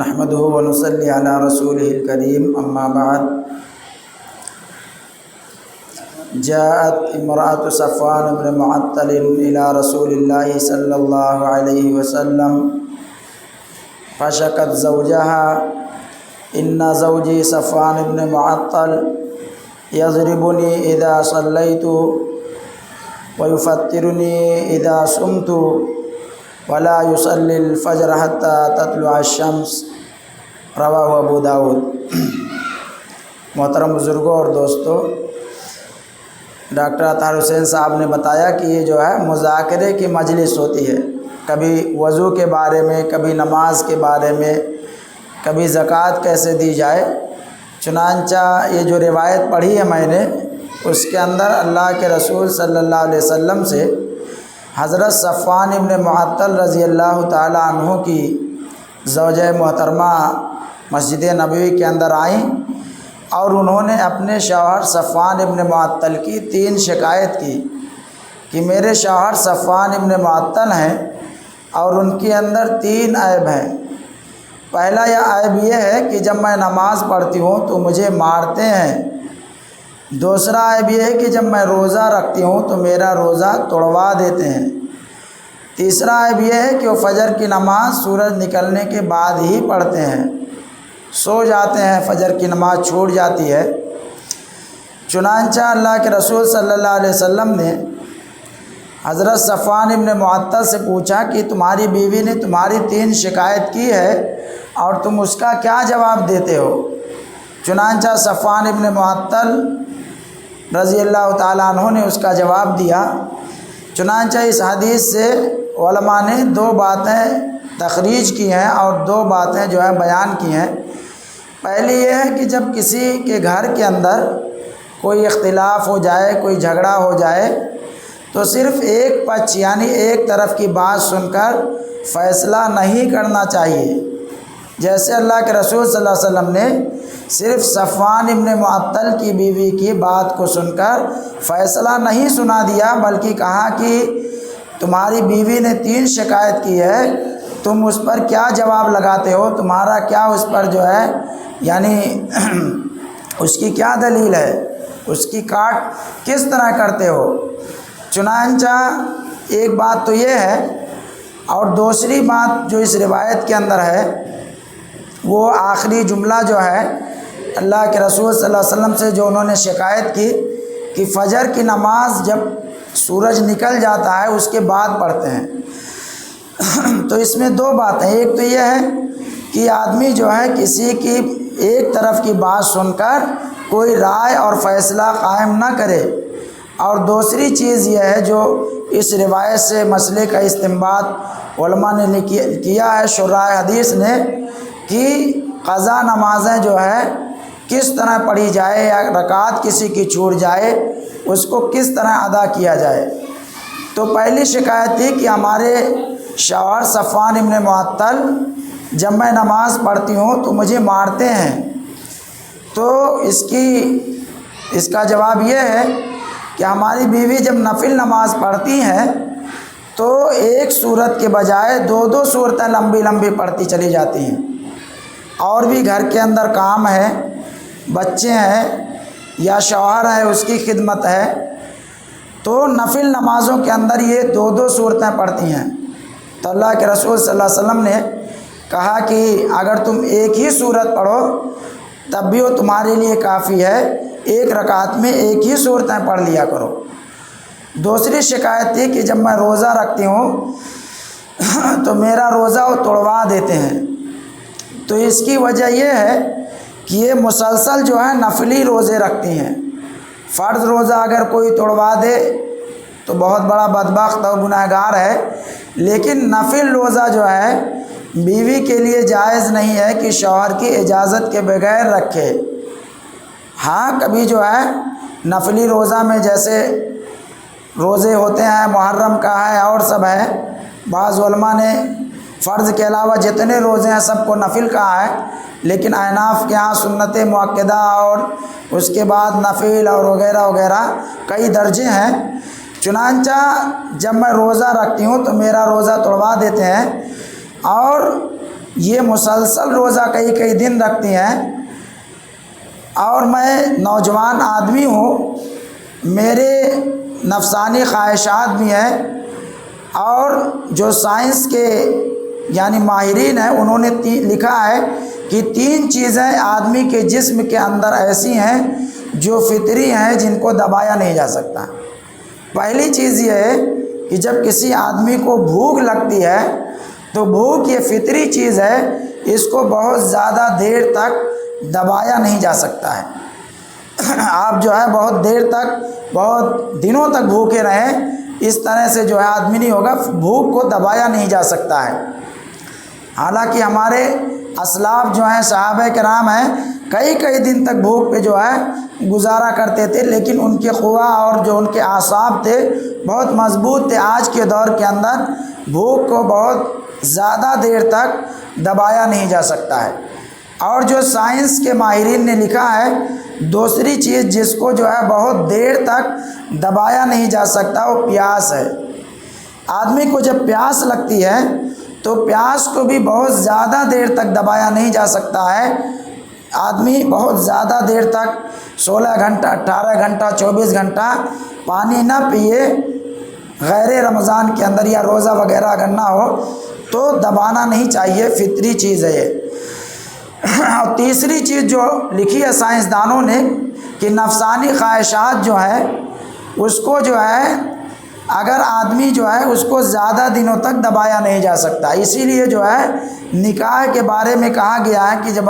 نحمده ونصلي على رسوله الكريم اما بعد جاءت امرأة صفوان بن معطل إلى رسول الله صلى الله عليه وسلم فشكت زوجها إن زوجي صفوان بن معطل يضربني إذا صليت ويفطرني إذا صمت ولا يصلي الفجر حتى تطلع الشمس رواہ ابو داود۔ محترم بزرگوں اور دوستوں، ڈاکٹر اطہر حسین صاحب نے بتایا کہ یہ جو ہے مذاکرے کی مجلس ہوتی ہے، کبھی وضو کے بارے میں، کبھی نماز کے بارے میں، کبھی زکوٰۃ کیسے دی جائے۔ چنانچہ یہ جو روایت پڑھی ہے میں نے، اس کے اندر اللہ کے رسول صلی اللہ علیہ وسلم سے حضرت صفوان ابن معطل رضی اللہ تعالیٰ عنہ کی زوجہ محترمہ مسجد نبوی کے اندر آئیں اور انہوں نے اپنے شوہر صفوان ابن معطل کی 3 شکایت کی کہ میرے شوہر صفوان ابن معطل ہیں اور ان کے اندر 3 عیب ہیں۔ پہلا یہ عیب یہ ہے کہ جب میں نماز پڑھتی ہوں تو مجھے مارتے ہیں۔ دوسرا عیب یہ ہے کہ جب میں روزہ رکھتی ہوں تو میرا روزہ توڑوا دیتے ہیں۔ تیسرا عیب یہ ہے کہ وہ فجر کی نماز سورج نکلنے کے بعد ہی پڑھتے ہیں، سو جاتے ہیں، فجر کی نماز چھوٹ جاتی ہے۔ چنانچہ اللہ کے رسول صلی اللہ علیہ وسلم نے حضرت صفوان ابن معطل سے پوچھا کہ تمہاری بیوی نے تمہاری 3 شکایت کی ہے اور تم اس کا کیا جواب دیتے ہو؟ چنانچہ صفوان ابن معطل رضی اللہ تعالیٰ عنہ نے اس کا جواب دیا۔ چنانچہ اس حدیث سے علماء نے 2 باتیں تخریج کی ہیں اور 2 باتیں جو ہے بیان کی ہیں۔ پہلی یہ ہے کہ جب کسی کے گھر کے اندر کوئی اختلاف ہو جائے، کوئی جھگڑا ہو جائے، تو صرف ایک پچ یعنی ایک طرف کی بات سن کر فیصلہ نہیں کرنا چاہیے۔ جیسے اللہ کے رسول صلی اللہ علیہ وسلم نے صرف صفوان ابن معطل کی بیوی کی بات کو سن کر فیصلہ نہیں سنا دیا، بلکہ کہا کہ تمہاری بیوی نے 3 شکایت کی ہے، تم اس پر کیا جواب لگاتے ہو؟ تمہارا کیا اس پر جو ہے یعنی اس کی کیا دلیل ہے؟ اس کی کاٹ کس طرح کرتے ہو؟ چنانچہ ایک بات تو یہ ہے، اور دوسری بات جو اس روایت کے اندر ہے وہ آخری جملہ جو ہے اللہ کے رسول صلی اللہ علیہ وسلم سے جو انہوں نے شکایت کی کہ فجر کی نماز جب سورج نکل جاتا ہے اس کے بعد پڑھتے ہیں۔ تو اس میں 2 باتیں، ایک تو یہ ہے کہ آدمی جو ہے کسی کی ایک طرف کی بات سن کر کوئی رائے اور فیصلہ قائم نہ کرے، اور دوسری چیز یہ ہے جو اس روایت سے مسئلے کا استنباط علماء نے کیا ہے، شراح حدیث نے، کہ قضا نمازیں جو ہے کس طرح پڑھی جائے، یا رکعت کسی کی چھوٹ جائے اس کو کس طرح ادا کیا جائے۔ تو پہلی شکایت تھی کہ ہمارے شوہر صفوان ابن معطل جب میں نماز پڑھتی ہوں تو مجھے مارتے ہیں۔ تو اس کا جواب یہ ہے کہ ہماری بیوی جب نفل نماز پڑھتی ہیں تو ایک سورت کے بجائے 2 سورتیں لمبی لمبی پڑھتی چلی جاتی ہیں، اور بھی گھر کے اندر کام ہے، بچے ہیں یا شوہر ہے اس کی خدمت ہے، تو نفل نمازوں کے اندر یہ 2 سورتیں پڑھتی ہیں۔ تو اللہ کے رسول صلی اللہ علیہ وسلم نے کہا کہ اگر تم ایک ہی سورت پڑھو تب بھی وہ تمہارے لیے کافی ہے، ایک رکعت میں ایک ہی سورتیں پڑھ لیا کرو۔ دوسری شکایت تھی کہ جب میں روزہ رکھتی ہوں تو میرا روزہ وہ توڑوا دیتے ہیں۔ تو اس کی وجہ یہ ہے کہ یہ مسلسل جو ہے نفلی روزے رکھتی ہیں۔ فرض روزہ اگر کوئی توڑوا دے تو بہت بڑا بدبخت اور گنہگار ہے، لیکن نفل روزہ جو ہے بیوی کے لیے جائز نہیں ہے کہ شوہر کی اجازت کے بغیر رکھے۔ ہاں کبھی جو ہے نفلی روزہ میں جیسے روزے ہوتے ہیں، محرم کا ہے اور سب ہے، بعض علماء نے فرض کے علاوہ جتنے روزے ہیں سب کو نفل کہا ہے، لیکن احناف کے ہاں سنت مؤکدہ اور اس کے بعد نفل اور وغیرہ وغیرہ کئی درجے ہیں۔ چنانچہ جب میں روزہ رکھتی ہوں تو میرا روزہ توڑوا دیتے ہیں، اور یہ مسلسل روزہ کئی کئی دن رکھتی ہیں، اور میں نوجوان آدمی ہوں، میرے نفسانی خواہشات بھی ہیں، اور جو سائنس کے یعنی ماہرین ہیں انہوں نے لکھا ہے کہ 3 چیزیں آدمی کے جسم کے اندر ایسی ہیں جو فطری ہیں، جن کو دبایا نہیں جا سکتا۔ پہلی چیز یہ ہے کہ جب کسی آدمی کو بھوک لگتی ہے تو بھوک یہ فطری چیز ہے، اس کو بہت زیادہ دیر تک دبایا نہیں جا سکتا ہے۔ آپ جو ہے بہت دیر تک، بہت دنوں تک بھوکے رہیں، اس طرح سے جو ہے آدمی نہیں ہوگا، بھوک کو دبایا نہیں جا سکتا ہے۔ حالانکہ ہمارے اسلاف جو ہیں، صحابہ کرام ہیں، کئی کئی دن تک بھوک پہ جو ہے گزارا کرتے تھے، لیکن ان کے قوا اور جو ان کے اعصاب تھے بہت مضبوط تھے۔ آج کے دور کے اندر بھوک کو بہت زیادہ دیر تک دبایا نہیں جا سکتا ہے۔ اور جو سائنس کے ماہرین نے لکھا ہے، دوسری چیز جس کو جو ہے بہت دیر تک دبایا نہیں جا سکتا وہ پیاس ہے۔ آدمی کو جب پیاس لگتی ہے تو پیاس کو بھی بہت زیادہ دیر تک دبایا نہیں جا سکتا ہے۔ آدمی بہت زیادہ دیر تک 16 گھنٹہ، 18 گھنٹہ، 24 گھنٹہ پانی نہ پیے، غیر رمضان کے اندر یا روزہ وغیرہ اگر نہ ہو تو دبانا نہیں چاہیے، فطری چیز ہے یہ۔ اور تیسری چیز جو لکھی ہے سائنسدانوں نے کہ نفسانی خواہشات جو ہے اس کو جو ہے اگر آدمی جو ہے اس کو زیادہ دنوں تک دبایا نہیں جا سکتا، اسی لیے جو ہے نکاح کے بارے میں کہا گیا ہے کہ جب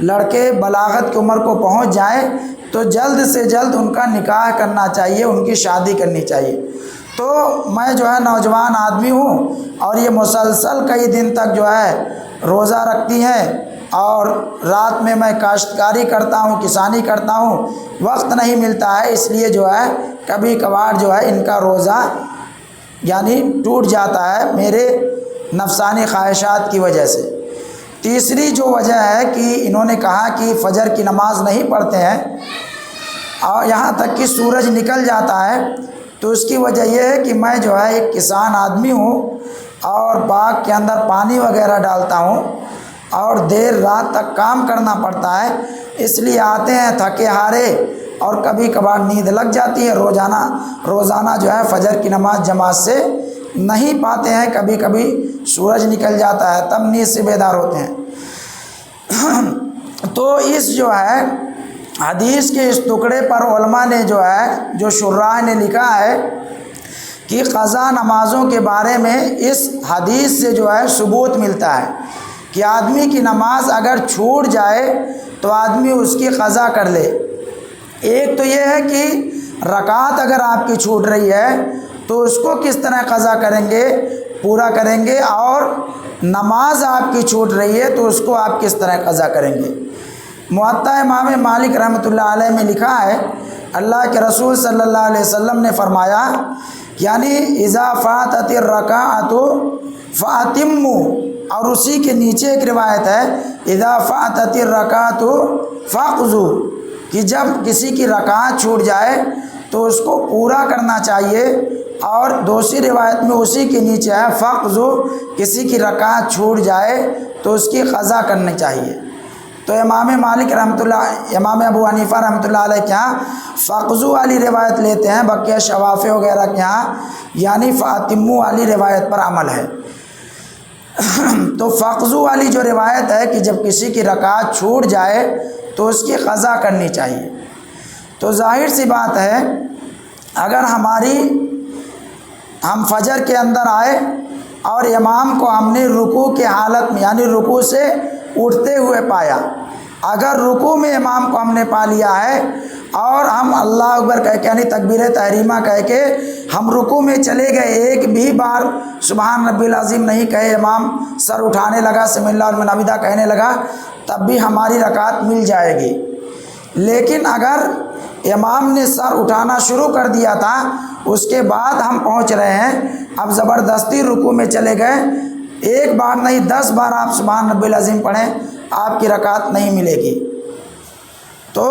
لڑکے بلاغت کی عمر کو پہنچ جائیں تو جلد سے جلد ان کا نکاح کرنا چاہیے، ان کی شادی کرنی چاہیے۔ تو میں جو ہے نوجوان آدمی ہوں، اور یہ مسلسل کئی دن تک جو ہے روزہ رکھتی ہیں، اور رات میں کاشتکاری کرتا ہوں، کسانی کرتا ہوں، وقت نہیں ملتا ہے، اس لیے جو ہے کبھی کبھار جو ہے ان کا روزہ یعنی ٹوٹ جاتا ہے میرے نفسانی خواہشات کی وجہ سے۔ تیسری جو وجہ ہے کہ انہوں نے کہا کہ فجر کی نماز نہیں پڑھتے ہیں اور یہاں تک کہ سورج نکل جاتا ہے، تو اس کی وجہ یہ ہے کہ میں جو ہے ایک کسان آدمی ہوں، اور باغ کے اندر پانی وغیرہ ڈالتا ہوں، اور دیر رات تک کام کرنا پڑتا ہے، اس لیے آتے ہیں تھکے ہارے، اور کبھی کبھار نیند لگ جاتی ہے۔ روزانہ جو ہے فجر کی نماز جماعت سے نہیں پاتے ہیں، کبھی کبھی سورج نکل جاتا ہے تب نیند سے بیدار ہوتے ہیں۔ تو اس جو ہے حدیث کے اس ٹکڑے پر علماء نے جو ہے، جو شراح نے لکھا ہے کہ قضا نمازوں کے بارے میں اس حدیث سے جو ہے ثبوت ملتا ہے کہ آدمی کی نماز اگر چھوٹ جائے تو آدمی اس کی قضا کر لے۔ ایک تو یہ ہے کہ رکعت اگر آپ کی چھوٹ رہی ہے تو اس کو کس طرح قضا کریں گے، پورا کریں گے، اور نماز آپ کی چھوٹ رہی ہے تو اس کو آپ کس طرح قضا کریں گے۔ موطا امام مالک رحمۃ اللہ علیہ میں لکھا ہے، اللہ کے رسول صلی اللہ علیہ وسلم نے فرمایا، یعنی اذا فاتت الرکعۃ فاتموا، اور اسی کے نیچے ایک روایت ہے اذا فاتت الرکعۃ فاقضوا، کہ جب کسی کی رکعت چھوٹ جائے تو اس کو پورا کرنا چاہیے، اور دوسری روایت میں اسی کے نیچے ہے فاقضوا، کسی کی رکعت چھوٹ جائے تو اس کی قضا کرنی چاہیے۔ تو امام مالک رحمۃ اللہ، امام ابو حنیفہ رحمۃ اللہ علیہ کے یہاں فاقضوا والی روایت لیتے ہیں، بقیہ شوافع وغیرہ کے یہاں یعنی فاتموا والی روایت پر عمل ہے۔ تو فاقضوا والی جو روایت ہے کہ جب کسی کی رکعت چھوٹ جائے تو اس کی قضا کرنی چاہیے۔ تو ظاہر سی بات ہے اگر ہم فجر کے اندر آئے اور امام کو ہم نے رکوع کے حالت میں یعنی رکوع سے اٹھتے ہوئے پایا، اگر رکوع میں امام کو ہم نے پا لیا ہے اور ہم اللہ اکبر کہہ کے یعنی تکبیر تحریمہ کہہ کے ہم رکوع میں چلے گئے، ایک بھی بار سبحان ربی العظیم نہیں کہے، امام سر اٹھانے لگا، سمی اللہ لمن حمدہ کہنے لگا، تب بھی ہماری رکعت مل جائے گی۔ لیکن اگر امام نے سر اٹھانا شروع کر دیا تھا، اس کے بعد ہم پہنچ رہے ہیں، اب زبردستی رکوع میں چلے گئے، ایک بار نہیں 10 بار آپ سبحان ربی العظیم پڑھیں، آپ کی رکعت نہیں ملے گی۔ تو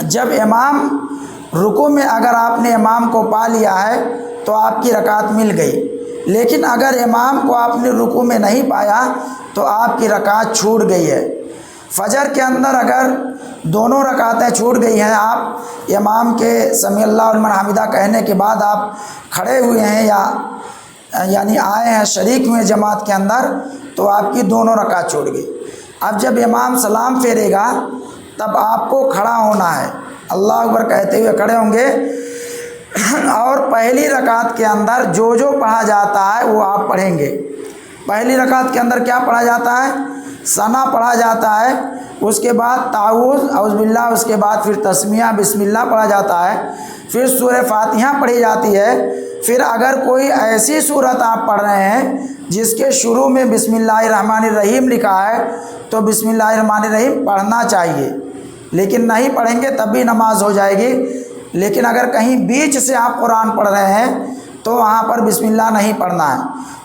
جب امام رکوع میں اگر آپ نے امام کو پا لیا ہے تو آپ کی رکعت مل گئی، لیکن اگر امام کو آپ نے رکوع میں نہیں پایا تو آپ کی رکعت چھوٹ گئی ہے۔ فجر کے اندر اگر دونوں رکعتیں چھوٹ گئی ہیں، آپ امام کے سمیع اللہ لمن حمدہ کہنے کے بعد آپ کھڑے ہوئے ہیں یا یعنی آئے ہیں، شریک ہوئے جماعت کے اندر، تو آپ کی دونوں رکعت چھوٹ گئی۔ اب جب امام سلام پھیرے گا تب آپ کو کھڑا ہونا ہے، اللہ اکبر کہتے ہوئے کھڑے ہوں گے، اور پہلی رکعت کے اندر جو پڑھا جاتا ہے وہ آپ پڑھیں گے۔ پہلی رکعت کے اندر کیا پڑھا جاتا ہے؟ ثنا پڑھا جاتا ہے، اس کے بعد تعوذ اعوذ باللہ، اس کے بعد پھر تسمیہ بسم اللہ پڑھا جاتا ہے، پھر سورہ فاتحہ پڑھی جاتی ہے۔ پھر اگر کوئی ایسی سورت آپ پڑھ رہے ہیں جس کے شروع میں بسم اللہ الرحمن الرحیم لکھا ہے تو بسم اللہ الرحمن الرحیم پڑھنا چاہیے، لیکن نہیں پڑھیں گے تب بھی نماز ہو جائے گی۔ لیکن اگر کہیں بیچ سے آپ قرآن پڑھ رہے ہیں تو وہاں پر بسم اللہ نہیں پڑھنا ہے،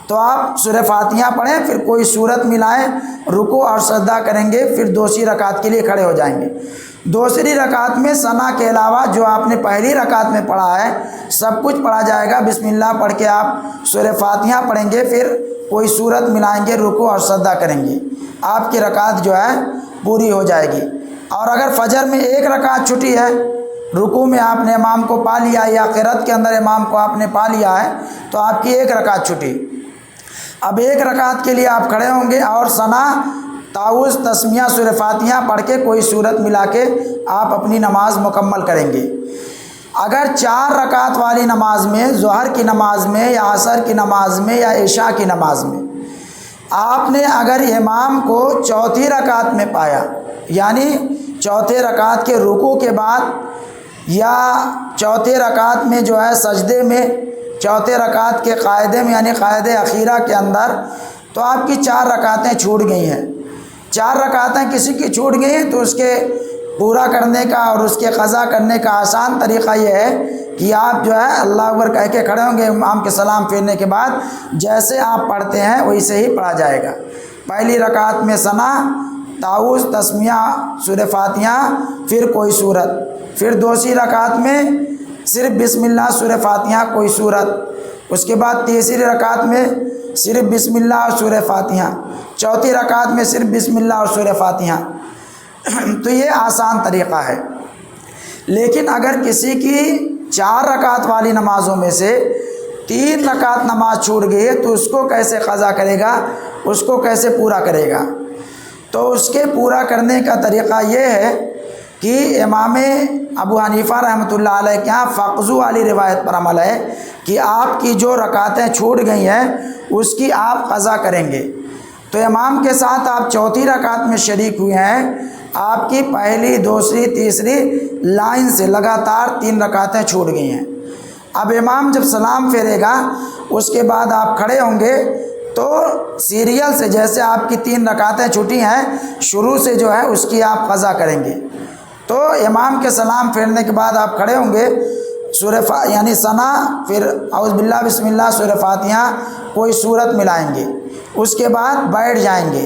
تو آپ سورہ فاتحہ پڑھیں، پھر کوئی سورت ملائیں، رکوع اور سجدہ کریں گے، پھر دوسری رکعت کے لیے کھڑے ہو جائیں گے۔ دوسری رکعت میں ثنا کے علاوہ جو آپ نے پہلی رکعت میں پڑھا ہے سب کچھ پڑھا جائے گا۔ بسم اللہ پڑھ کے آپ سورہ فاتحہ پڑھیں گے، پھر کوئی سورت ملائیں گے، رکوع اور سجدہ کریں گے، آپ کی رکعت جو ہے پوری ہو جائے گی۔ اور اگر فجر میں ایک رکعت چھٹی ہے، رکوع میں آپ نے امام کو پا لیا یا قرات کے اندر امام کو آپ نے پا لیا ہے تو آپ کی ایک رکعت چھٹی۔ اب ایک رکعت کے لیے آپ کھڑے ہوں گے اور ثنا تعوذ تسمیہ سورہ فاتحہ پڑھ کے کوئی سورت ملا کے آپ اپنی نماز مکمل کریں گے۔ اگر 4 رکعت والی نماز میں، ظہر کی نماز میں یا عصر کی نماز میں یا عشاء کی نماز میں آپ نے اگر امام کو چوتھی رکعت میں پایا، یعنی چوتھے رکعت کے رکوع کے بعد یا چوتھے رکعت میں جو ہے سجدے میں، چوتھے رکعت کے قاعدے میں یعنی قاعدے اخیرہ کے اندر، تو آپ کی 4 رکعتیں چھوٹ گئی ہیں۔ 4 رکعتیں کسی کی چھوٹ گئی ہیں تو اس کے پورا کرنے کا اور اس کے قضا کرنے کا آسان طریقہ یہ ہے کہ آپ جو ہے اللہ اکبر کہہ کے کھڑے ہوں گے، امام کے سلام پھیرنے کے بعد جیسے آپ پڑھتے ہیں ویسے ہی پڑھا جائے گا۔ پہلی رکعت میں ثنا، تعوذ، تسمیہ، سورہ فاتحہ، پھر کوئی سورت، پھر دوسری رکعت میں صرف بسم اللہ سورہ فاتحہ کوئی سورت، اس کے بعد تیسری رکعت میں صرف بسم اللہ اور سورہ فاتحہ، چوتھی رکعت میں صرف بسم اللہ اور سورہ فاتحہ۔ تو یہ آسان طریقہ ہے۔ لیکن اگر کسی کی 4 رکعت والی نمازوں میں سے 3 رکعت نماز چھوٹ گئی ہے تو اس کو کیسے قضا کرے گا، اس کو کیسے پورا کرے گا؟ تو اس کے پورا کرنے کا طریقہ یہ ہے کہ امام ابو حنیفہ رحمۃ اللہ علیہ کے یہاں فقضو والی روایت پر عمل ہے کہ آپ کی جو رکعتیں چھوٹ گئی ہیں اس کی آپ قضا کریں گے۔ تو امام کے ساتھ آپ چوتھی رکعت میں شریک ہوئے ہیں، آپ کی پہلی، دوسری، تیسری لائن سے لگاتار 3 رکعتیں چھوٹ گئی ہیں۔ اب امام جب سلام پھیرے گا اس کے بعد آپ کھڑے ہوں گے تو سیریل سے جیسے آپ کی 3 رکعتیں چھٹی ہیں شروع سے جو ہے اس کی آپ قضا کریں گے۔ تو امام کے سلام پھیرنے کے بعد آپ کھڑے ہوں گے، یعنی ثنا، پھر اعوذ باللہ بسم اللہ سورہ فاتحہ کوئی سورت ملائیں گے، اس کے بعد بیٹھ جائیں گے۔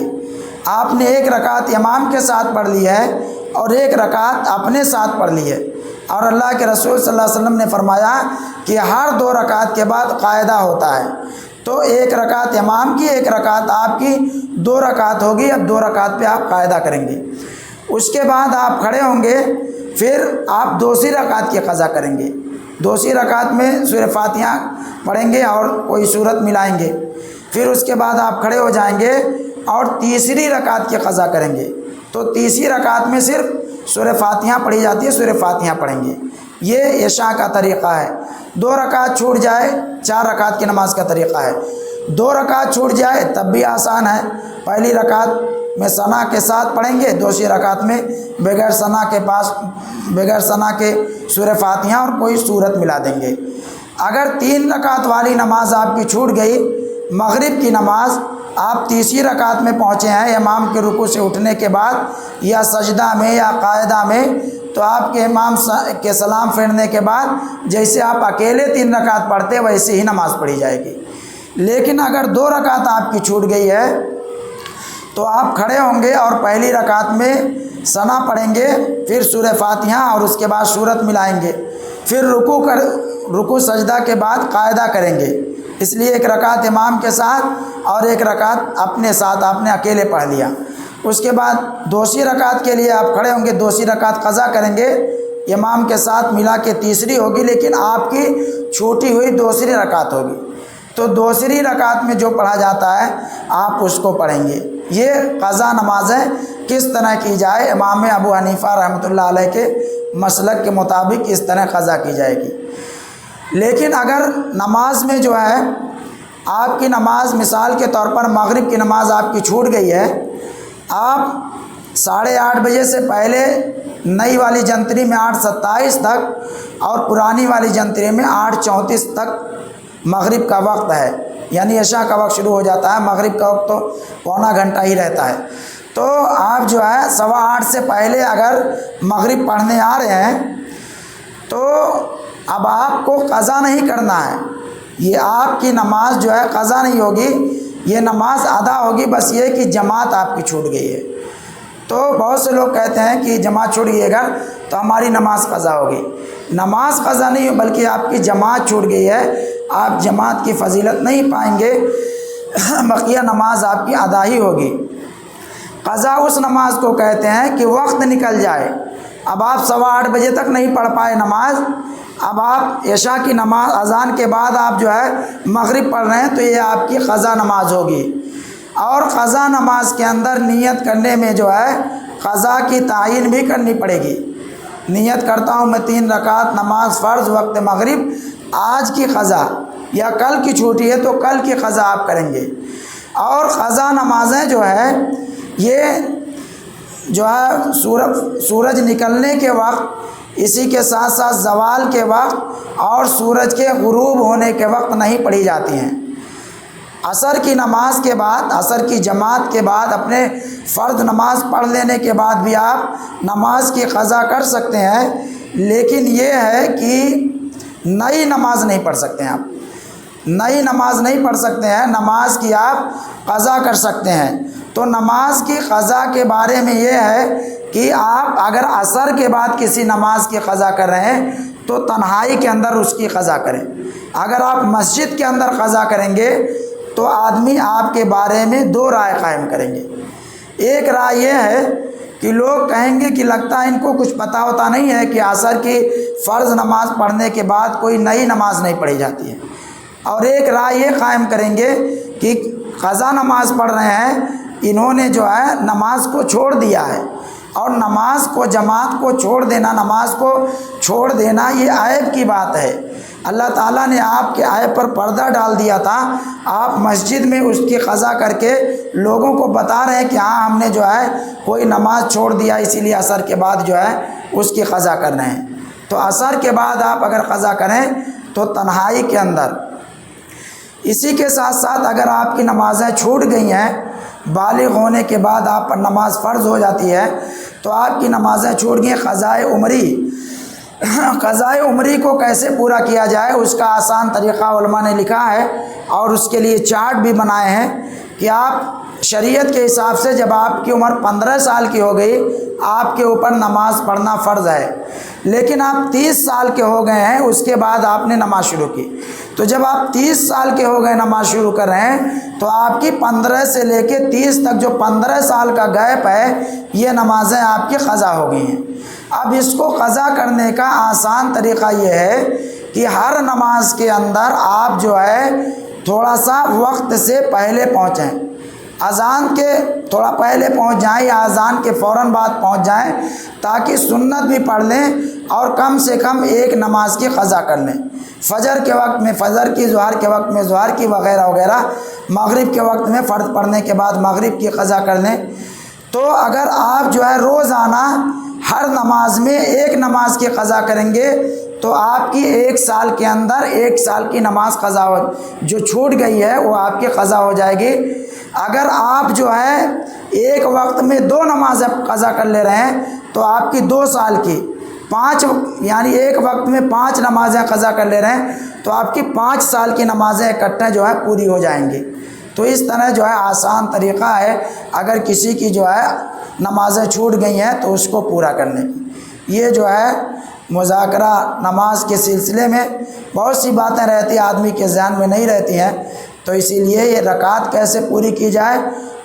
آپ نے 1 رکعت امام کے ساتھ پڑھ لی ہے اور 1 رکعت اپنے ساتھ پڑھ لی ہے، اور اللہ کے رسول صلی اللہ علیہ وسلم نے فرمایا کہ ہر 2 رکعت کے بعد قاعدہ ہوتا ہے، تو 1 رکعت امام کی، 1 رکعت آپ کی، 2 رکعت ہوگی۔ اب 2 رکعت پہ آپ قاعدہ کریں گے، اس کے بعد آپ کھڑے ہوں گے، پھر آپ دوسری رکعت کی قضا کریں گے۔ دوسری رکعت میں سورہ فاتحہ پڑھیں گے اور کوئی سورت ملائیں گے، پھر اس کے بعد آپ کھڑے ہو جائیں گے اور تیسری رکعت کی قضا کریں گے۔ تو تیسری رکعت میں صرف سورہ فاتحہ پڑھی جاتی ہے، سورہ فاتحہ پڑھیں گے۔ یہ عشاء کا طریقہ ہے۔ 2 رکعت چھوٹ جائے، 4 رکعت کی نماز کا طریقہ ہے۔ 2 رکعت چھوٹ جائے تب بھی آسان ہے، پہلی رکعت میں ثنا کے ساتھ پڑھیں گے، دوسری رکعت میں بغیر ثنا کے سورہ فاتحہ اور کوئی سورت ملا دیں گے۔ اگر 3 رکعت والی نماز آپ کی چھوٹ گئی، مغرب کی نماز، آپ تیسری رکعت میں پہنچے ہیں امام کے رکوع سے اٹھنے کے بعد یا سجدہ میں یا قاعدہ میں، تو آپ کے امام کے سلام پھیرنے کے بعد جیسے آپ اکیلے 3 رکعت پڑھتے ویسے ہی نماز پڑھی جائے گی۔ لیکن اگر 2 رکعت آپ کی چھوٹ گئی ہے تو آپ کھڑے ہوں گے اور پہلی رکعت میں ثنا پڑھیں گے، پھر سورہ فاتحہ اور اس کے بعد سورت ملائیں گے، پھر رکوع سجدہ کے بعد قاعدہ کریں گے، اس لیے ایک رکعت امام کے ساتھ اور ایک رکعت اپنے ساتھ آپ نے اکیلے پڑھ لیا۔ اس کے بعد دوسری رکعت کے لیے آپ کھڑے ہوں گے، دوسری رکعت قضا کریں گے، امام کے ساتھ ملا کے تیسری ہوگی، لیکن آپ کی چھوٹی ہوئی دوسری رکعت ہوگی، تو دوسری رکعت میں جو پڑھا جاتا ہے آپ اس کو پڑھیں گے۔ یہ قضا نمازیں کس طرح کی جائے، امام ابو حنیفہ رحمۃ اللہ علیہ کے مسلک کے مطابق اس طرح قضا کی جائے گی۔ لیکن اگر نماز میں جو ہے آپ کی نماز مثال کے طور پر مغرب کی نماز آپ کی چھوٹ گئی ہے، آپ 8:30 بجے سے پہلے نئی والی جنتری میں 8:27 تک اور پرانی والی جنتری میں 8:34 تک مغرب کا وقت ہے، یعنی عشاء کا وقت شروع ہو جاتا ہے، مغرب کا وقت تو پونا گھنٹہ ہی رہتا ہے، تو آپ جو ہے 8:15 سے پہلے اگر مغرب پڑھنے آ رہے ہیں تو اب آپ کو قضا نہیں کرنا ہے، یہ آپ کی نماز جو ہے قضا نہیں ہوگی، یہ نماز ادا ہوگی، بس یہ کہ جماعت آپ کی چھوٹ گئی ہے۔ تو بہت سے لوگ کہتے ہیں کہ جماعت چھوٹ گئی ہے اگر تو ہماری نماز قضا ہوگی، نماز قضا نہیں ہو بلکہ آپ کی جماعت چھوٹ گئی ہے، آپ جماعت کی فضیلت نہیں پائیں گے، بقیہ نماز آپ کی ادا ہی ہوگی۔ قضا اس نماز کو کہتے ہیں کہ وقت نکل جائے، اب آپ 8:15 بجے تک نہیں پڑھ پائے نماز، اب آپ عشاء کی نماز اذان کے بعد آپ جو ہے مغرب پڑھ رہے ہیں، تو یہ آپ کی قضا نماز ہوگی۔ اور قضا نماز کے اندر نیت کرنے میں جو ہے قضا کی تعین بھی کرنی پڑے گی، نیت کرتا ہوں میں 3 رکعت نماز فرض وقت مغرب، آج کی قضا یا کل کی چھوٹی ہے تو کل کی قضا آپ کریں گے۔ اور قضا نمازیں جو ہے یہ جو ہے سورج نکلنے کے وقت، اسی کے ساتھ ساتھ زوال کے وقت اور سورج کے غروب ہونے کے وقت نہیں پڑھی جاتی ہیں۔ عصر کی نماز کے بعد، عصر کی جماعت کے بعد اپنے فرض نماز پڑھ لینے کے بعد بھی آپ نماز کی قضا کر سکتے ہیں، لیکن یہ ہے کہ نئی نماز نہیں پڑھ سکتے ہیں، آپ نئی نماز نہیں پڑھ سکتے ہیں، نماز کی آپ قضا کر سکتے ہیں۔ تو نماز کی قضا کے بارے میں یہ ہے کہ آپ اگر عصر کے بعد کسی نماز کی قضا کر رہے ہیں تو تنہائی کے اندر اس کی قضا کریں، اگر آپ مسجد کے اندر قضا کریں گے تو آدمی آپ کے بارے میں 2 رائے قائم کریں گے۔ ایک رائے یہ ہے کہ لوگ کہیں گے کہ لگتا ہے ان کو کچھ پتہ ہوتا نہیں ہے کہ عصر کی فرض نماز پڑھنے کے بعد کوئی نئی نماز نہیں پڑھی جاتی ہے، اور ایک رائے یہ قائم کریں گے کہ قضا نماز پڑھ رہے ہیں، انہوں نے جو ہے نماز کو چھوڑ دیا ہے، اور نماز کو جماعت کو چھوڑ دینا، نماز کو چھوڑ دینا یہ عیب کی بات ہے۔ اللہ تعالیٰ نے آپ کے عیب پر پردہ ڈال دیا تھا، آپ مسجد میں اس کی قضا کر کے لوگوں کو بتا رہے ہیں کہ ہاں ہم نے جو ہے کوئی نماز چھوڑ دیا، اسی لیے عصر کے بعد جو ہے اس کی قضا کر رہے ہیں۔ تو عصر کے بعد آپ اگر قضا کریں تو تنہائی کے اندر، اسی کے ساتھ ساتھ اگر آپ کی نمازیں چھوٹ گئی ہیں، بالغ ہونے کے بعد آپ پر نماز فرض ہو جاتی ہے تو آپ کی نمازیں چھوٹ گئی، قضائے عمری، قضائے عمری کو کیسے پورا کیا جائے اس کا آسان طریقہ علماء نے لکھا ہے، اور اس کے لیے چارٹ بھی بنائے ہیں کہ آپ شریعت کے حساب سے جب آپ کی عمر 15 سال کی ہو گئی آپ کے اوپر نماز پڑھنا فرض ہے، لیکن آپ 30 سال کے ہو گئے ہیں اس کے بعد آپ نے نماز شروع کی، تو جب آپ 30 سال کے ہو گئے نماز شروع کر رہے ہیں تو آپ کی 15 سے لے کے 30 تک جو 15 سال کا گیپ ہے یہ نمازیں آپ کی قضا ہو گئی ہیں۔ اب اس کو قضا کرنے کا آسان طریقہ یہ ہے کہ ہر نماز کے اندر آپ جو ہے تھوڑا سا وقت سے پہلے پہنچیں، اذان کے تھوڑا پہلے پہنچ جائیں یا اذان کے فوراً بعد پہنچ جائیں، تاکہ سنت بھی پڑھ لیں اور کم سے کم ایک نماز کی قضا کر لیں، فجر کے وقت میں فجر کی، ظہر کے وقت میں ظہر کی وغیرہ وغیرہ، مغرب کے وقت میں فرض پڑھنے کے بعد مغرب کی قضا کر لیں۔ تو اگر آپ جو ہے روزانہ ہر نماز میں ایک نماز کی قضا کریں گے تو آپ کی 1 سال کے اندر 1 سال کی نماز قضا ہو، جو چھوٹ گئی ہے وہ آپ کی قضا ہو جائے گی۔ اگر آپ جو ہے ایک وقت میں 2 نمازیں قضا کر لے رہے ہیں تو آپ کی 2 سال کی 5 یعنی ایک وقت میں 5 نمازیں قضا کر لے رہے ہیں تو آپ کی 5 سال کی نمازیں اکٹھے جو ہے پوری ہو جائیں گی۔ تو اس طرح جو ہے آسان طریقہ ہے اگر کسی کی جو ہے نمازیں چھوٹ گئی ہیں تو اس کو پورا کرنے کی۔ یہ جو ہے مذاکرہ نماز کے سلسلے میں بہت سی باتیں رہتی ہیں، آدمی کے ذہن میں نہیں رہتی ہیں، تو اسی لیے یہ رکعت کیسے پوری کی جائے،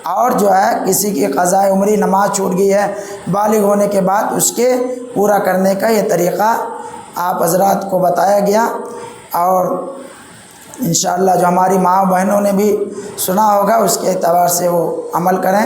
اور جو ہے کسی کی قضاء عمری نماز چھوٹ گئی ہے بالغ ہونے کے بعد اس کے پورا کرنے کا یہ طریقہ آپ حضرات کو بتایا گیا، اور انشاءاللہ جو ہماری ماں بہنوں نے بھی سنا ہوگا اس کے اعتبار سے وہ عمل کریں۔